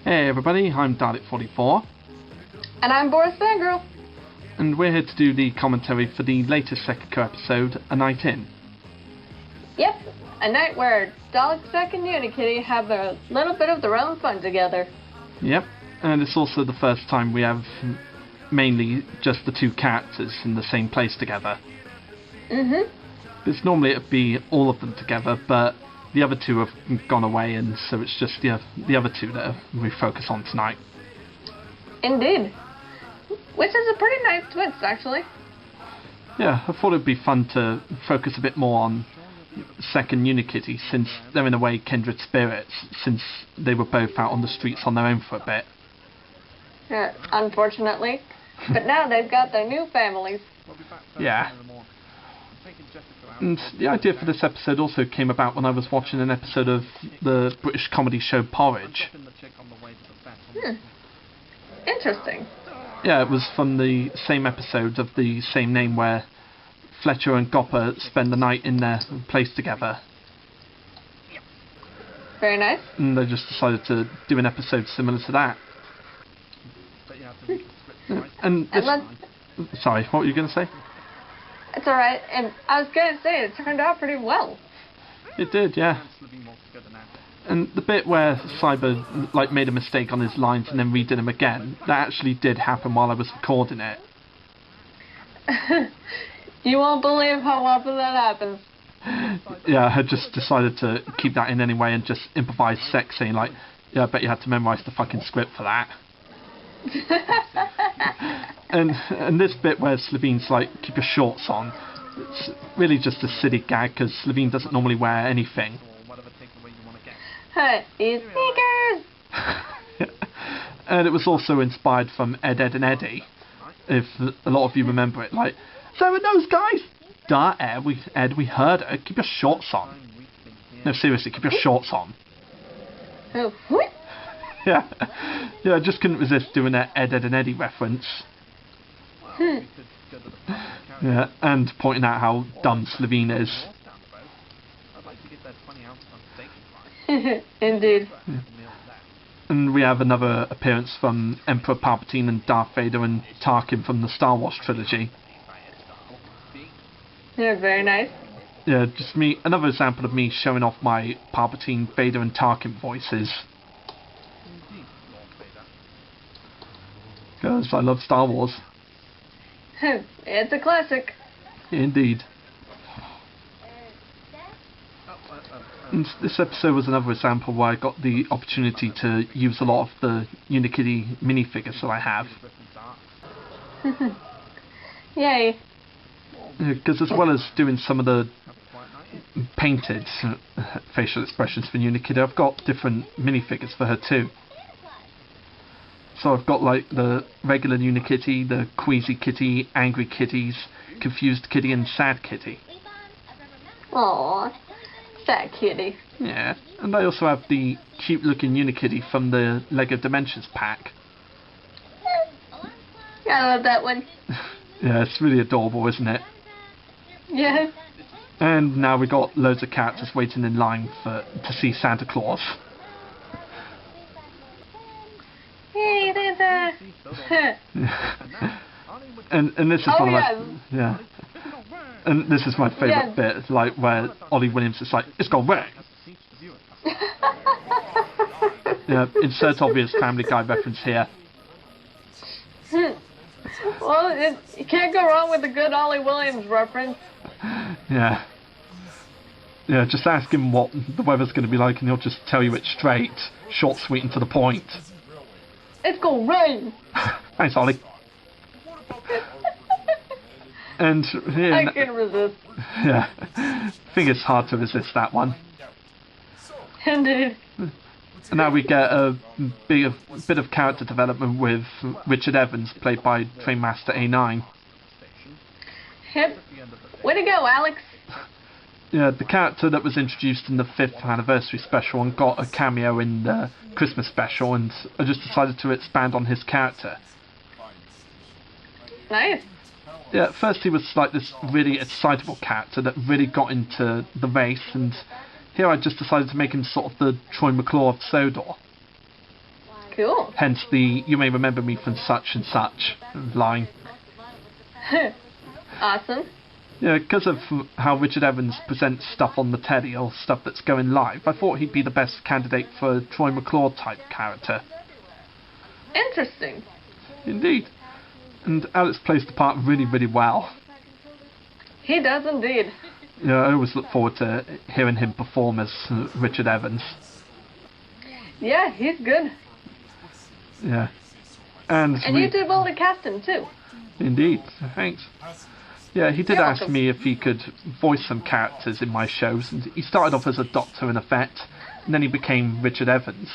Hey everybody, I'm Dalek44. And I'm Boris Fangirl. And we're here to do the commentary for the latest Sekiko episode, A Night In. Yep, a night where Dalek Sek and Unikitty have a little bit of their own fun together. Yep, and it's also the first time we have mainly just the two characters in the same place together. Because normally it'd be all of them together, but the other two have gone away, and so it's just the other two that we focus on tonight. Indeed. Which is a pretty nice twist, actually. Yeah, I thought it'd be fun to focus a bit more on Sek and Unikitty, since they're in a way kindred spirits, since they were both out on the streets on their own for a bit. Yeah, unfortunately. But now they've got their new families. Yeah. And the idea for this episode also came about when I was watching an episode of the British comedy show Porridge. Interesting. Yeah, it was from the same episode of the same name where Fletcher and Gopper spend the night in their place together. Very nice. And they just decided to do an episode similar to that. And this... Sorry, what were you going to say? It's alright, and I was going to say, it turned out pretty well. It did, yeah. And the bit where Cyber made a mistake on his lines and then redid them again, that actually did happen while I was recording it. You won't believe how often that happens. Yeah, I had just decided to keep that in anyway and just improvise Sek saying yeah, I bet you had to memorise the fucking script for that. and this bit where Slevine's keep your shorts on, it's really just a silly gag because Slevine doesn't normally wear anything. Hey, these sneakers! And it was also inspired from Ed, Ed and Eddie, if a lot of you remember it. So are those guys? Duh, Ed, we heard it. Keep your shorts on. No, seriously, keep your shorts on. Oh, what? Yeah, I just couldn't resist doing that Ed, Ed and Eddie reference. Yeah, and pointing out how dumb Slevine is. Indeed. Yeah. And we have another appearance from Emperor Palpatine and Darth Vader and Tarkin from the Star Wars trilogy. Yeah, very nice. Yeah, just another example of me showing off my Palpatine, Vader and Tarkin voices. Because I love Star Wars. It's a classic. Indeed. And this episode was another example where I got the opportunity to use a lot of the Unikitty minifigures that I have. Yay. Because as well as doing some of the painted facial expressions for Unikitty, I've got different minifigures for her too. So I've got the regular Unikitty, the Queasy Kitty, Angry Kitties, Confused Kitty and Sad Kitty. Aww, sad kitty. Yeah, and I also have the cute looking Unikitty from the Lego Dimensions pack. I love that one. Yeah, it's really adorable, isn't it? Yes. And now we've got loads of characters waiting in line to see Santa Claus. Hey, Santa! and this is one of my and this is my favourite bit, where Ollie Williams is it's gone wrong. Yeah, insert obvious Family Guy reference here. Well, you can't go wrong with a good Ollie Williams reference. Yeah. Yeah, just ask him what the weather's going to be like and he'll just tell you it straight, short, sweet and to the point. It's gonna rain! Thanks, Ollie. And I can resist. Yeah, I think it's hard to resist that one. Indeed. And now we get a bit of character development with Richard Evans, played by Trainmaster A9. Yep. Way to go, Alex. Yeah, the character that was introduced in the 5th anniversary special and got a cameo in the Christmas special, and I just decided to expand on his character. Nice. Yeah, at first he was this really excitable character that really got into the race, and here I just decided to make him sort of the Troy McClure of Sodor. Cool. Hence the "you may remember me from such and such" line. Awesome. Yeah, because of how Richard Evans presents stuff on the telly or stuff that's going live, I thought he'd be the best candidate for a Troy McClure type character. Interesting. Indeed. And Alex plays the part really, really well. He does indeed. Yeah, I always look forward to hearing him perform as Richard Evans. Yeah, he's good. Yeah. And you did well to cast him too. Indeed, thanks. Yeah, he did You're ask welcome. me if he could voice some characters in my shows, and he started off as a doctor in effect, and then he became Richard Evans.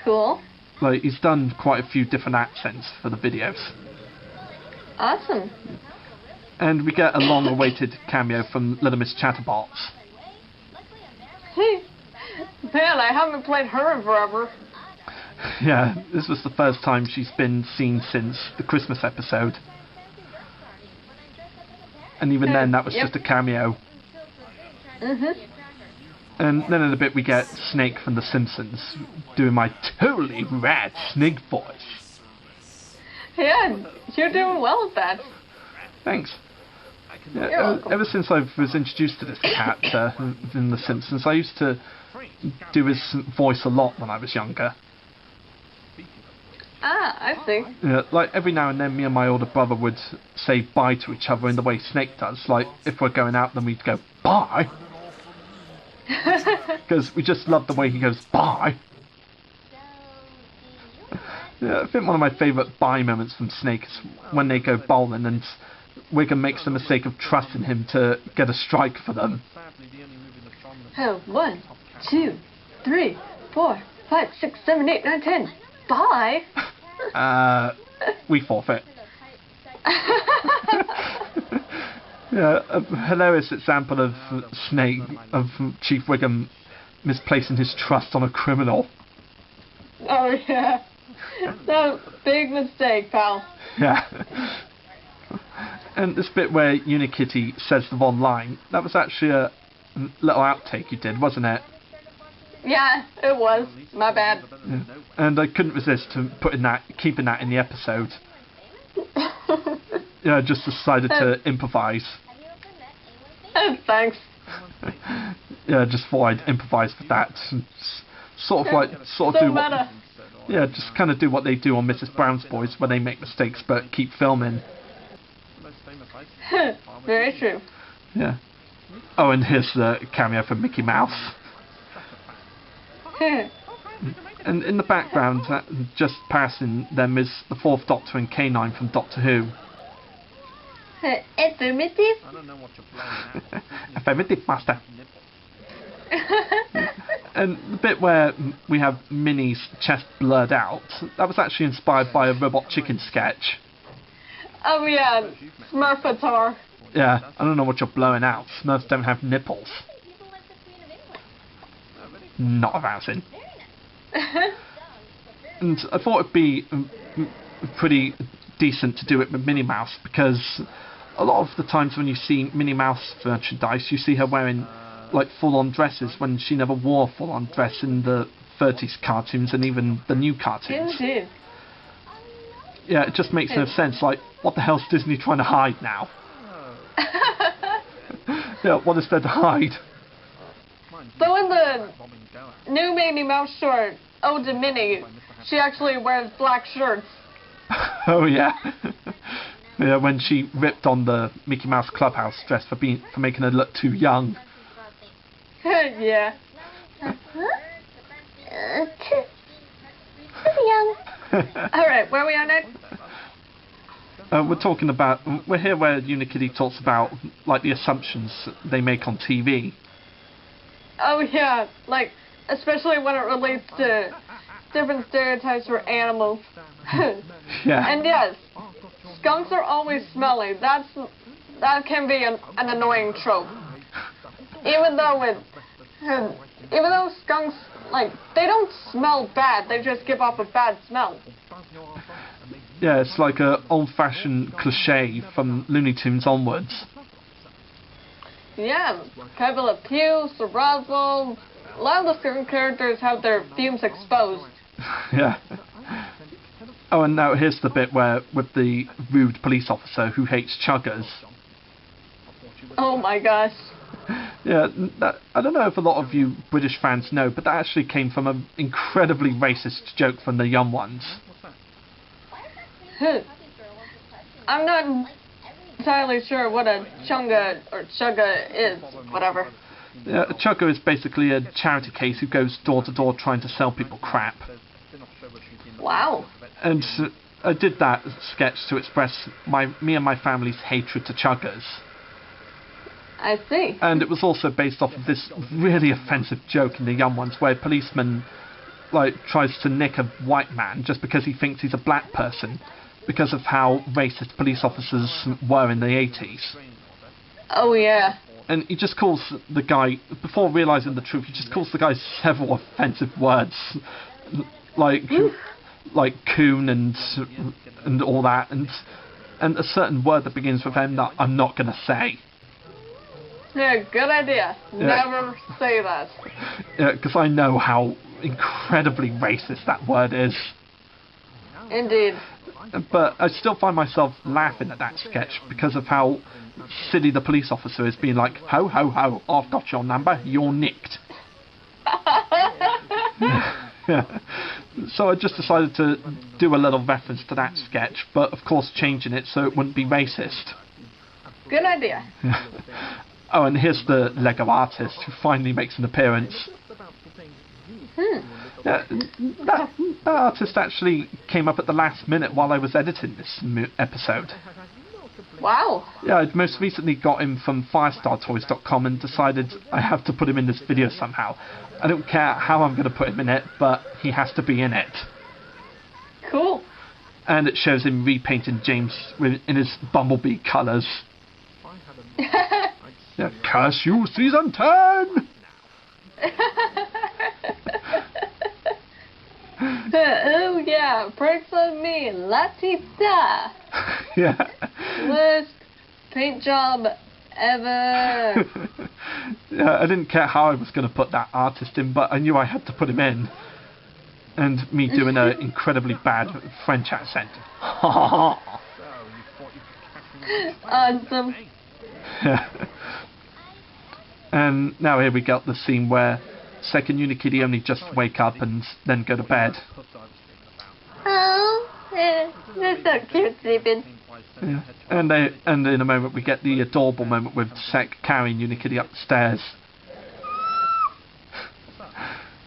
Cool. Like, he's done quite a few different accents for the videos. Awesome. And we get a long-awaited cameo from Little Miss Chatterbox. Man, I haven't played her in forever. Yeah, this was the first time she's been seen since the Christmas episode. And even then, that was Yep. just a cameo. Mhm. And then in a bit we get Snake from The Simpsons doing my totally rad Snake voice. Yeah, you're doing well with that. Thanks. Yeah, You're welcome. ever since I was introduced to this character in The Simpsons, I used to do his voice a lot when I was younger. Ah, I see. Yeah, like every now and then me and my older brother would say bye to each other in the way Snake does. Like if we're going out then we'd go bye. Because we just love the way he goes bye. Yeah, I think one of my favourite bye moments from Snake is when they go bowling and Wiggum makes the mistake of trusting him to get a strike for them. Oh, 1, 2, 3, 4, 5, 6, 7, 8, 9, 10. Bye. We forfeit. Yeah, a hilarious example of Snake, of Chief Wiggum misplacing his trust on a criminal. Oh, yeah. No, big mistake, pal. Yeah. And this bit where Unikitty says the one line, that was actually a little outtake you did, wasn't it? Yeah, it was. My bad. Yeah. And I couldn't resist to keeping that in the episode. Yeah, I just decided to improvise. Thanks. Yeah, just thought I'd improvise with that. Sort of So do meta. yeah, just kind of do what they do on Mrs. Brown's Boys, where they make mistakes but keep filming. Very true. Yeah. Oh, and here's the cameo from Mickey Mouse. And in the background, just passing them, is the Fourth Doctor and K9 from Doctor Who. Affirmative. Affirmative, Master. And the bit where we have Minnie's chest blurred out, that was actually inspired by a Robot Chicken sketch. Oh yeah, Smurfatar. Yeah, I don't know what you're blowing out. Smurfs don't have nipples. Not arousing. And I thought it'd be pretty decent to do it with Minnie Mouse, because a lot of the times when you see Minnie Mouse merchandise, you see her wearing like full-on dresses when she never wore a full-on dress in the 30s cartoons and even the new cartoons. Indeed. Yeah, it just makes no sense. Like, what the hell's Disney trying to hide now? Yeah, what is there to hide? So in the new Minnie Mouse short, Ode to Minnie, she actually wears black shirts. Oh yeah. Yeah, when she ripped on the Mickey Mouse Clubhouse dress for making her look too young. Yeah. Too young. Alright, where are we at next? We're here where Unikitty talks about like the assumptions they make on TV. Oh yeah, like, especially when it relates to different stereotypes for animals. Yeah. And yes, skunks are always smelly. That can be an annoying trope. Even though skunks, like, they don't smell bad, they just give off a bad smell. Yeah, it's like a old-fashioned cliche from Looney Tunes onwards. Yeah, Pepe Le Pew, Roswell, a lot of the skunk characters have their fumes exposed. Yeah. Oh, and now here's the bit where, with the rude police officer who hates chuggers. Oh my gosh. Yeah, I don't know if a lot of you British fans know, but that actually came from an incredibly racist joke from the young ones. I'm not entirely sure what a chunga or chugga is, whatever. Yeah, a chugger is basically a charity case who goes door to door trying to sell people crap. Wow. And I did that sketch to express me and my family's hatred to chuggers. I see. And it was also based off of this really offensive joke in the young ones where a policeman tries to nick a white man just because he thinks he's a black person because of how racist police officers were in the 80s. Oh yeah. And he just calls the guy, before realising the truth, he just calls the guy several offensive words like coon and all that, and a certain word that begins with M that I'm not going to say. Yeah, good idea. Yeah. Never say that. Yeah, because I know how incredibly racist that word is. Indeed. But I still find myself laughing at that sketch because of how silly the police officer is, being like, ho, ho, ho, I've got your number, you're nicked. Yeah. So I just decided to do a little reference to that sketch, but of course changing it so it wouldn't be racist. Good idea. Oh, and here's the Lego artist who finally makes an appearance. Yeah, that artist actually came up at the last minute while I was editing this episode. Wow. Yeah, I'd most recently got him from firestartoys.com and decided I have to put him in this video somehow. I don't care how I'm going to put him in it, but he has to be in it. Cool. And it shows him repainting James in his Bumblebee colours. Yeah, curse you, season 10! Oh yeah, perks on me, la-ti-da. Yeah. Worst paint job ever. Yeah, I didn't care how I was going to put that artist in, but I knew I had to put him in. And me doing an incredibly bad French accent. Awesome. Yeah. And now here we got the scene where Sek and Unikitty only just wake up and then go to bed. Oh, they're so cute sleeping. Yeah. And in a moment we get the adorable moment with Sek carrying Unikitty up the stairs.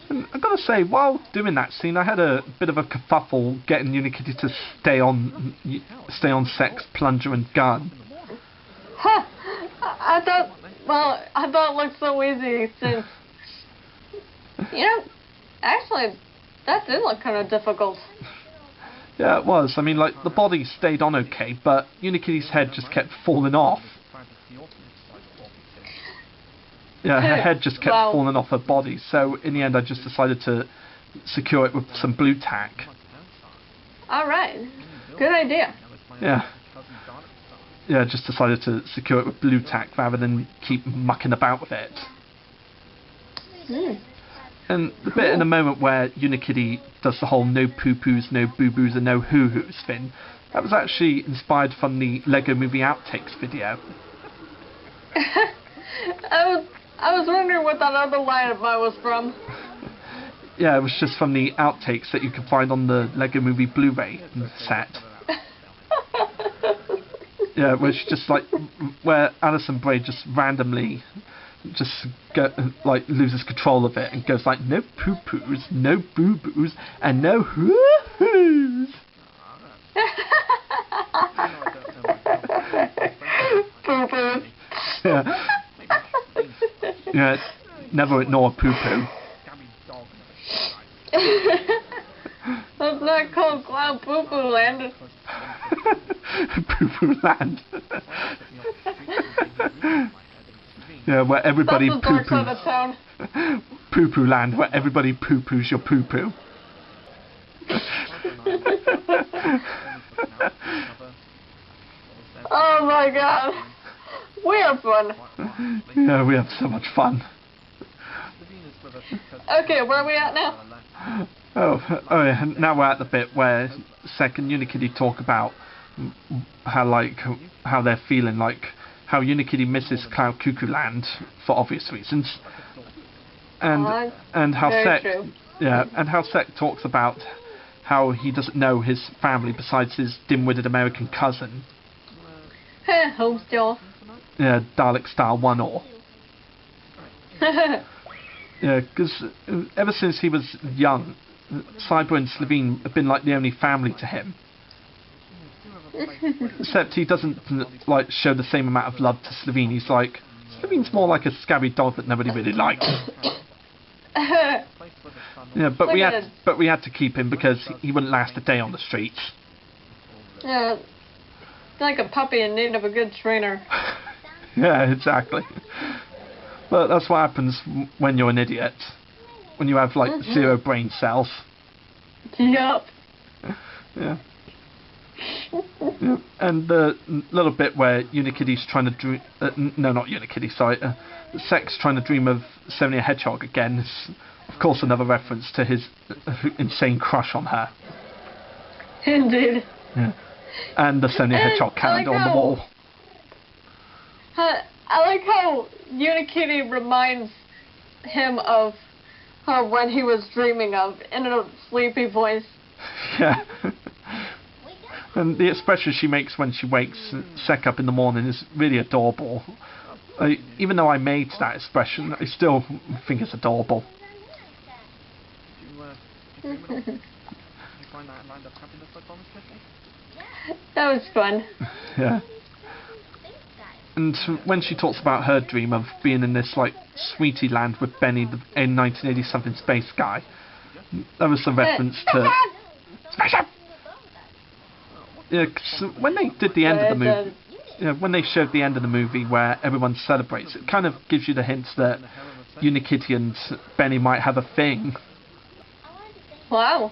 And I've got to say, while doing that scene, I had a bit of a kerfuffle getting Unikitty to stay on Sek's plunger and gun. Huh. I thought it looked so easy since, actually, that did look kind of difficult. Yeah, it was. I mean, the body stayed on okay, but Unikitty's head just kept falling off. Yeah, her head just kept falling off her body, so in the end I just decided to secure it with some blue tack. Alright. Good idea. Yeah. Yeah, just decided to secure it with blue tack rather than keep mucking about with it. And the bit in a moment where Unikitty does the whole no poo-poos, no boo-boos and no hoo-hoos thing, that was actually inspired from the Lego Movie Outtakes video. I was wondering what that other line of mine was from. Yeah, it was just from the outtakes that you can find on the Lego Movie Blu-ray set. Yeah, which just where Alison Bray just randomly loses control of it and goes like, no poo-poos, no boo-boos, and no hoo-hoos. Poo-poo. Yeah. Yeah, never ignore poo-poo. That's not called Cloud Poo-Poo Land. Poo-poo land. Yeah, where everybody That's the dark side of town. Poo-poo land, where everybody poo-poos your poo-poo. Oh my god. We have fun. Yeah, we have so much fun. Okay, where are we at now? Oh yeah, now we're at the bit where Sek and Unikitty talk about how they're feeling, like how Unikitty misses Cloud Cuckoo Land for obvious reasons, and how very Sek true. and how Sek talks about how he doesn't know his family besides his dim-witted American cousin. Homestar. Yeah, Dalek style one or. Yeah, because ever since he was young, Cyber and Slovene have been like the only family to him. Except he doesn't like show the same amount of love to Slovene. He's like, Slovene's more like a scabby dog that nobody really likes. Yeah, but we had to keep him because he wouldn't last a day on the streets. Yeah, it's like a puppy in need of a good trainer. Yeah, exactly. But that's what happens when you're an idiot. When you have like 0 brain cells. Yup. Yeah. Yeah. And the little bit where Unikitty's trying to dream... no, not Unikitty, sorry. Sek's trying to dream of Sonia Hedgehog again. Is, of course, another reference to his insane crush on her. Indeed. Yeah. And the Sonia Hedgehog calendar on the wall. I like how Unikitty reminds him of her when he was dreaming of, in a sleepy voice. Yeah. And the expression she makes when she wakes Sek up in the morning is really adorable. Even though I made that expression, I still think it's adorable. That was fun. Yeah. And when she talks about her dream of being in this like sweetie land with Benny, the 1980 something space guy, that was a reference to. Yeah, 'cause when they did the end of the movie, when they showed the end of the movie where everyone celebrates, it kind of gives you the hints that Unikitty and Benny might have a thing. Wow.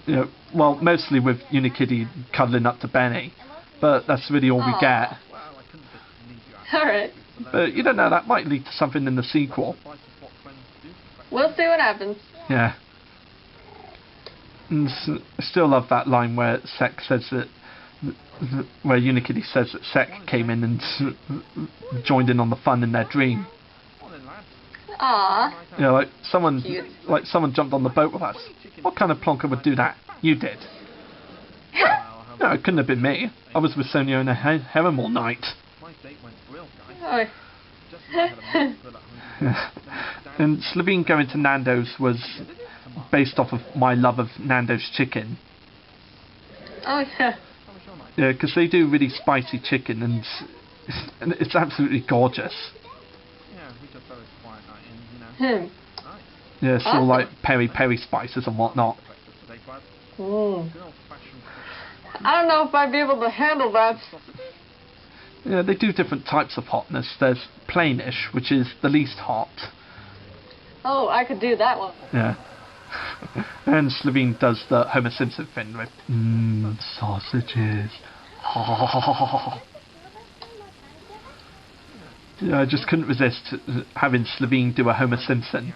Yeah, well, mostly with Unikitty cuddling up to Benny, but that's really all we get. Alright. But you don't know, that might lead to something in the sequel. We'll see what happens. Yeah. And I still love that line where Sek says that, where Unikitty says that Sek came in and joined in on the fun in their dream. Aww. Yeah, like someone jumped on the boat with us. What kind of plonker would do that? You did. No, it couldn't have been me. I was with Sonia and a harem all night. Oh. And Slovene going to Nando's was based off of my love of Nando's chicken. Oh yeah. Yeah, because they do really spicy chicken and it's absolutely gorgeous. Yeah, it's all like peri spices and whatnot. I don't know if I'd be able to handle that. Yeah, they do different types of hotness. There's plainish, which is the least hot. Oh, I could do that one. Yeah. And Slovene does the Homer Simpson thing with sausages. Yeah, I just couldn't resist having Slovene do a Homer Simpson.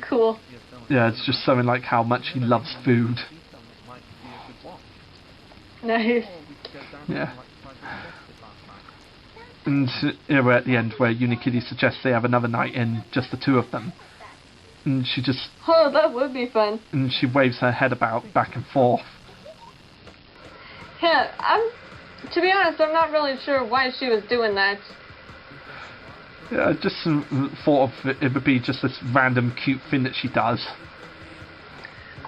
Cool. Yeah, it's just something like how much he loves food. Nice. Yeah. And we're at the end where Unikitty suggests they have another night in, just the two of them. And she just... Oh, that would be fun. And she waves her head about back and forth. Yeah, to be honest, I'm not really sure why she was doing that. Yeah, I just thought of it would be just this random cute thing that she does.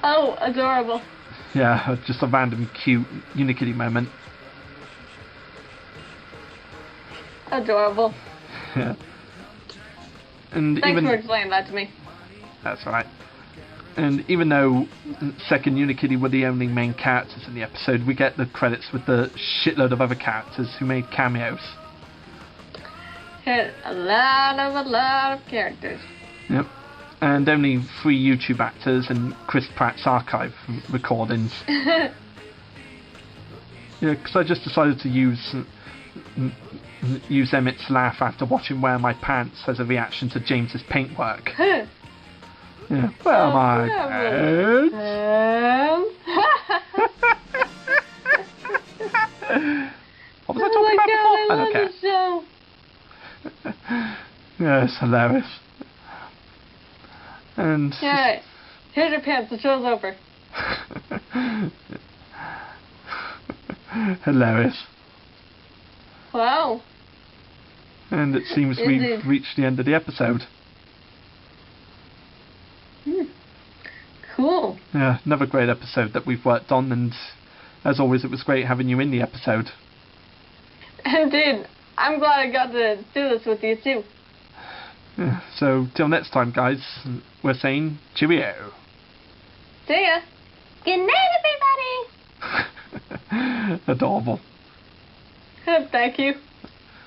Oh, adorable. Yeah, just a random cute Unikitty moment. Adorable. Yeah. And Thanks for explaining that to me. That's right. And even though Sek and Unikitty were the only main characters in the episode, we get the credits with the shitload of other characters who made cameos. Hit a lot of characters. Yep. And only 3 YouTube actors and Chris Pratt's archive recordings. Yeah, because I just decided to use Emmett's laugh after watching Wear My Pants as a reaction to James's paintwork. Yeah. Well, my marvelous. What was I talking about before? I love Okay. the show. Yes, hilarious. And Alright, here's your pants, the show's over. hilarious. Wow. And it seems Indeed. we've reached the end of the episode. Cool. Yeah, another great episode that we've worked on, and as always it was great having you in the episode. Indeed. I'm glad I got to do this with you too. Yeah, so till next time guys, we're saying cheerio. See ya. Good night, everybody. Adorable. Thank you.